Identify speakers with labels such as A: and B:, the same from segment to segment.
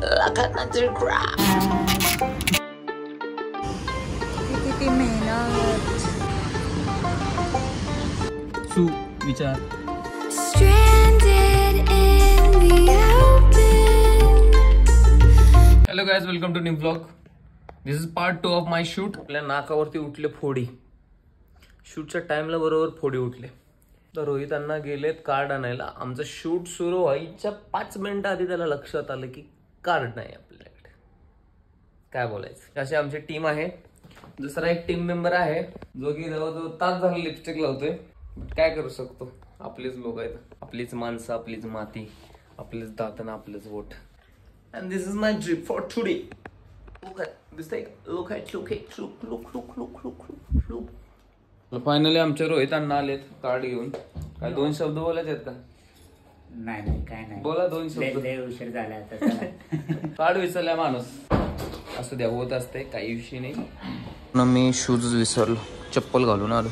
A: like another grab. किती मेहनत.
B: विचार. Hello guys, welcome to new blog. This is part 2 of my shoot. आपल्या नाकावरती उठले फोडी. शूटच्या टाइमला बरोबर फोडी उठले. तर रोहित अण्णा गेलेत कार्ड आणायला. आमचं शूट सुरू व्हायच्या 5 मिनिटं आधी त्याला लक्षात आलं की कार्ड नाही आपल्याकडे. काय बोलायचं. अशी आमची टीम आहे. दुसरा एक टीम मेंबर आहे जो की जवळजवळ तास झाला लिपस्टिक लावतोय. काय करू शकतो. आपलीच लोक आहेत, आपलीच माणसं, आपलीच माती, आपलेच दात आणि आपलेच vote. And this is my drip for today. Look at this thing. Look at look. Finally आमचे रोहित अण्णा आलेत कार्ड घेऊन. काय 2 शब्द बोलायचे आहेत का?
C: नाही काय नाही.
B: बोला 2 शब्द.
C: उशीर झाला आता.
B: कार्ड विसरलाय माणूस. असं द्या, होत असते, काही विषय नाही. मी शूज विसरलो, चप्पल घालून आलो.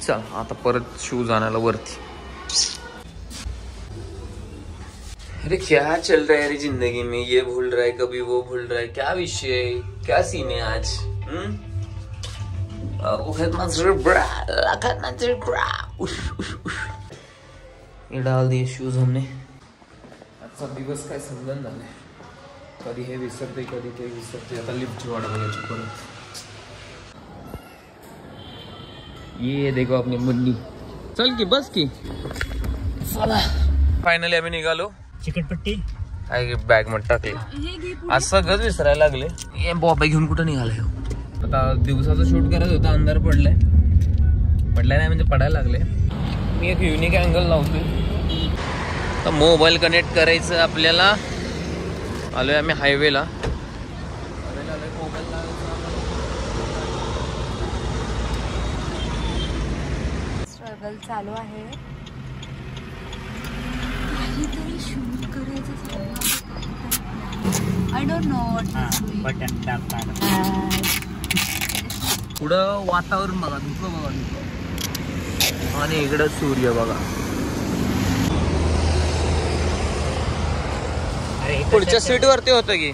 B: चल आता परत शूज आणायला वरती. अरे क्या चल रहा है रे जिंदगी में. ये भूल रहा है, कभी वो भूल रहा है. क्या विषय, क्या सीन है आज. ये डाल दिए शूज हमने. आजचा दिवस काय समजून झालाय. कधी हे विसरते, कधी ते विसरते. आता लिफ्टची वाट बघायची परत. ये देखो अपनी मुन्नी. चल की बस की. चला फायनली आम्ही निघालो.
C: चिकटपट्टी
B: काय बॅग मध्ये टाकले. आज सगळंच विसरायला लागले. हे बॉबा घेऊन कुठं निघालाय. आता दिवसाचं शूट करत होता, अंधार पडलाय नाही म्हणजे पडायला लागले. मी एक युनिक अँगल लावतोय. तर मोबाईल कनेक्ट करायचं आपल्याला. आलोय आम्ही हायवेला.
A: स्ट्रगल चालू आहे. काहीतरी शूट करायचं. I don't know.
C: बटन दाब.
B: पुढं वातावरण बघा, धुकं बघा, धुकं. आणि इकडं सूर्य बघा. पुढच्या सीट वरती होतं की.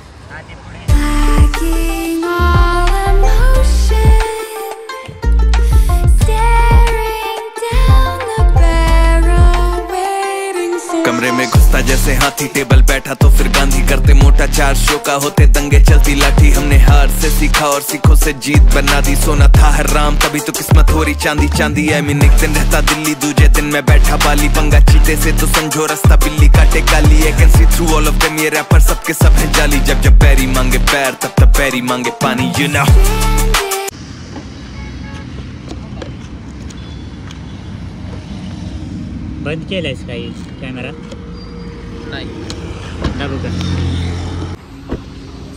D: कमरे में घुसता जैसे हाथी, टेबल बैठा तो फिर गांधी. करते मोटा 4 शो का, होते दंगे चलती लाठी. हमने हार से सीखा और सीखों से जीत बना दी. सोना था हराम तभी तो किस्मत हो रही चांदी चांदी. आई मीन एक दिन रहता दिल्ली, दूजे दिन में बैठा बाली. पंगा चीते से तो समझो रास्ता बिल्ली काटे काली. I can see through all of them. ये रैपर सबके सब है जाली. जब जब पैरी मांगे पैर, तब तब पैरी मांगे पानी. यू नो
C: बंद केलायस काही कॅमेरा
B: नाही.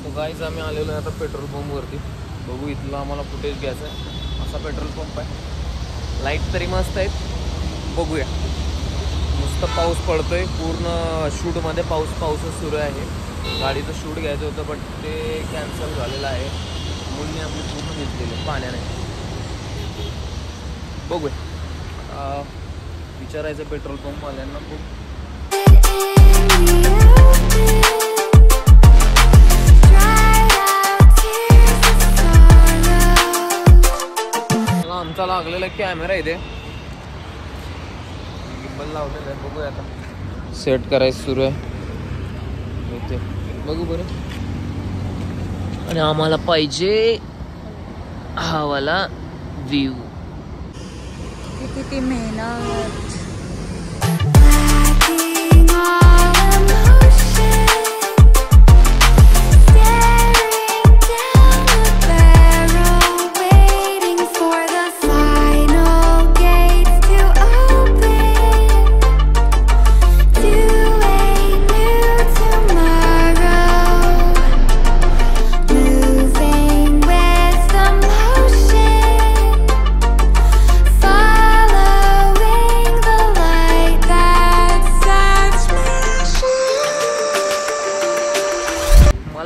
B: सो गाईज आम्ही आलेलो आहे आता पेट्रोल पंप वरती. बघू इथलं आम्हाला फुटेज घ्यायचं आहे. असा पेट्रोल पंप आहे. लाईट तरी मस्त आहेत. बघूया. नुसतं पाऊस पडतोय. पूर्ण शूटमध्ये पाऊसच सुरू आहे. गाडीचं शूट घ्यायचं होतं पण ते कॅन्सल झालेलं आहे. मुलगी आपली पूर्ण घेतलेली पाण्याने. बघूया. विचारायचं पेट्रोल पंप वाल्यांना. खूप आमचा लागलेला कॅमेरा इथे गिम्बल लावलेला आहे. बघूया आता सेट करायचं सुरू आहे इथे. बघू बरं. आणि आम्हाला पाहिजे हा वाला व्ह्यू.
A: किती मेहनत.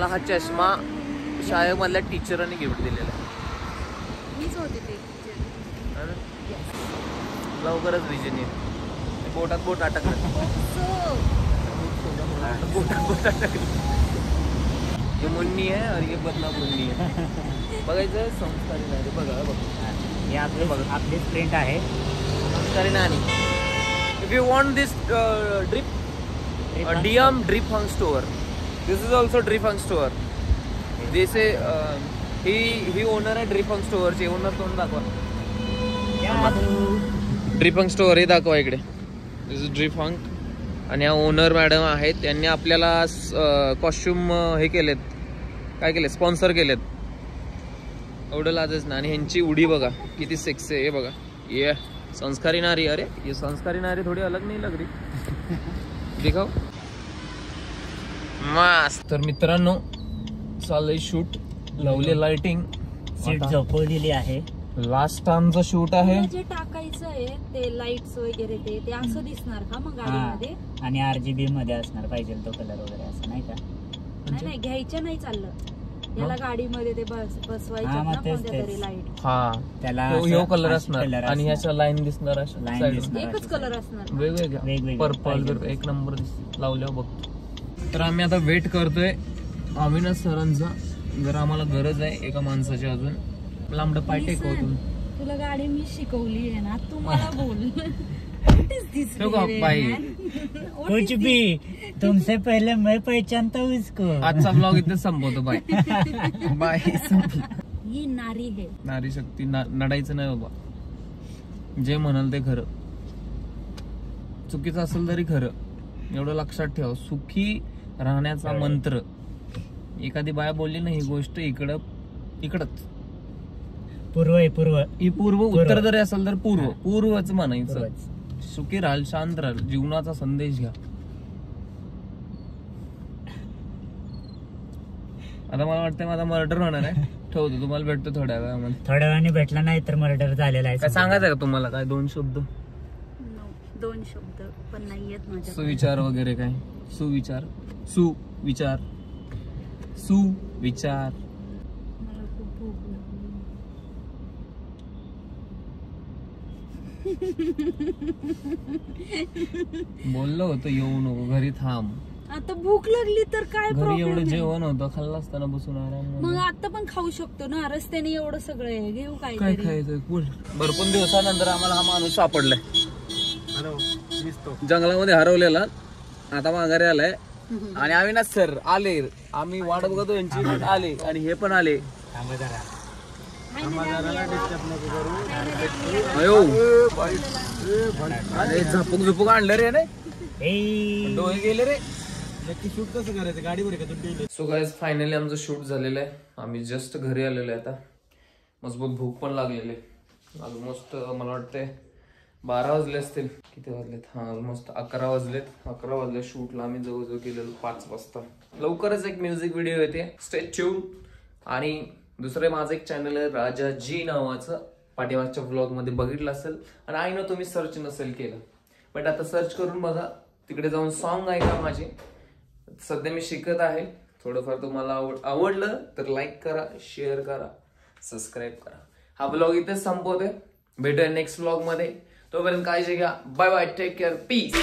B: हा चष्मा शाळेमधल्या टीचरांनी गिफ्ट दिलेला आहे.
A: मीच होते ते.
B: लवकरच विजन येईल. बोटात बोट अटकलं. ये मुन्नी है और ये बदला मुन्नी है. बघायचं संस्कारी नारी. बघा बघा
C: हे आपली प्रिंट आहे.
B: संस्कारी नारी. If you want this drip DM drip hung store. This is also drip hung store. This he owner आहे ड्रिप हंग स्टोअरची. ओनर तोंड दाखवा. ड्रिप हंग स्टोअर हे दाखवा इकडे. दिस इज ड्रिप हंग. आणि या ओनर मॅडम आहेत. त्यांनी आपल्याला कॉस्ट्युम हे केलेत. काय केले? स्पॉन्सर केलेत. एवढं लाजच ना. आणि ह्यांची उडी बघा किती सेक्स आहे. हे बघा. ये संस्कारी नारी. अरे ये संस्कारी नारी थोडी अलग नाही लग रही. दिखाव मस्त. तर मित्रांनो चाललंय शूट. लावले लाइटिंग.
C: सीट झोपवलेली आहे.
B: लास्ट टाइमचं शूट आहे.
A: जे टाकायचं आहे ते लाईट्स वगैरे ते असं दिसणार का मग गाडीमध्ये?
C: आणि RGB मध्ये असणार पाहिजे तो कलर वगैरे असं नाही का?
A: नाही घ्यायचं नाही चाललं. याला गाडीमध्ये ते बसवायचं
C: हा, मग
A: ना
C: तेच,
A: कोणत्या तरी
C: तेच.
A: लाईट.
B: हा
C: त्याला
B: ह्यो कलर असणार. आणि ह्याच्या लाईन दिसणार अशा
C: Line
B: side वर.
C: दिसणार.
A: एकच कलर असणार.
B: वेगवेगळ्या
C: वेगवेगळ्या
B: पर्पल
C: पाहिजे.
B: जर एक नंबर लावल्यावर बघतो. तर आम्ही आता वेट करतोय अविनाश सरांचा. जर आम्हाला गरज आहे एका माणसाची अजून. लांबड पाय टेकवतो.
A: तुला गाडी मी शिकवली आहे ना. तू मला बोल.
B: ठेवू का बाई?
C: कुछ भी तुमसे पहले मैं पहचानता हूँ इसको.
B: आजचा ब्लॉग इथे संपवतो. Bye bye.
A: ही नारी है.
B: नारी शक्ती. नडायचं नाही बाबा. जे म्हणाल ते खरं. चुकीचं असेल तरी खरं. एवढं लक्षात ठेवा. सुखी राहण्याचा मंत्र. एखादी बाया बोलली ना ही गोष्ट इकडच
C: पूर्व आहे पूर्व.
B: ही पूर्व. उत्तर जरी असेल तर पूर्वच म्हणायचं.
C: पूर्वच.
B: सुखी राहाल, शांत राहाल. जीवनाचा संदेश घ्या. आता मला वाटतं माझा मर्डर होणार आहे. ठेवतो. तुम्हाला भेटतो थोड्या वेळामध्ये.
C: थोड्या वेळाने भेटला नाही तर मर्डर झालेला आहे.
B: काय सांगायचं का तुम्हाला? काय 2 शब्द?
A: 2 शब्द पण नाहीयेत माझ्या.
B: सुविचार वगैरे काय? सुविचार.
A: मला खूप भूक लागली.
B: बोललो होतो येऊ नको घरी थांब.
A: आता भूक लागली तर काय
B: घरी
A: प्रॉब्लेम
B: एवढं
A: आहे?
B: जेवण होतं. खाल्लं असताना बसून
A: मग
B: आराम.
A: आता पण खाऊ शकतो ना. रस्त्याने एवढं सगळं आहे. घेऊ
B: काय
A: काहीतरी.
B: खायचं? भरपूर दिवसानंतर आम्हाला हा माणूस सापडलाय. जंगलामध्ये हरवलेला. आता माघारी आलाय. आणि अविनाश सर आले. आम्ही वाट बघतो यांची. आले आणि हे पण आले. अयो अरे झपक आणलं रे. नाही डोळे गेले रे. नक्की शूट कसं करायचं गाडीवर का? सो गाइस फायनली आमचं शूट झालेलं आहे. आम्ही जस्ट घरी आलेलो आहे. आता मजबूत भूक पण लागलेली आहे. ऑलमोस्ट मला वाटतंय 12 वाजले असतील. किती वाजलेत? हा ऑलमोस्ट 11 वाजलेत. 11 वाजले. शूटला आम्ही जवळजवळ गेलेलो 5 वाजता. लवकरच एक म्युझिक व्हिडिओ येते. Stay tune. आणि दुसरं माझं एक चॅनल आहे राजा जी नावाचं. पाठीमागच्या व्लॉग मध्ये बघितलं असेल. आणि आय नो तुम्ही सर्च नसेल केलं. बट आता सर्च करून बघा. तिकडे जाऊन सॉन्ग ऐका माझे. सध्या मी शिकत आहे. थोडंफार तुम्हाला आवडलं तर लाईक करा, शेअर करा, सबस्क्राईब करा. हा ब्लॉग इथेच संपवतोय. भेटूया नेक्स्ट ब्लॉग मध्ये. तोपर्यंत काळजी घ्या. Bye bye. Take care. Piece.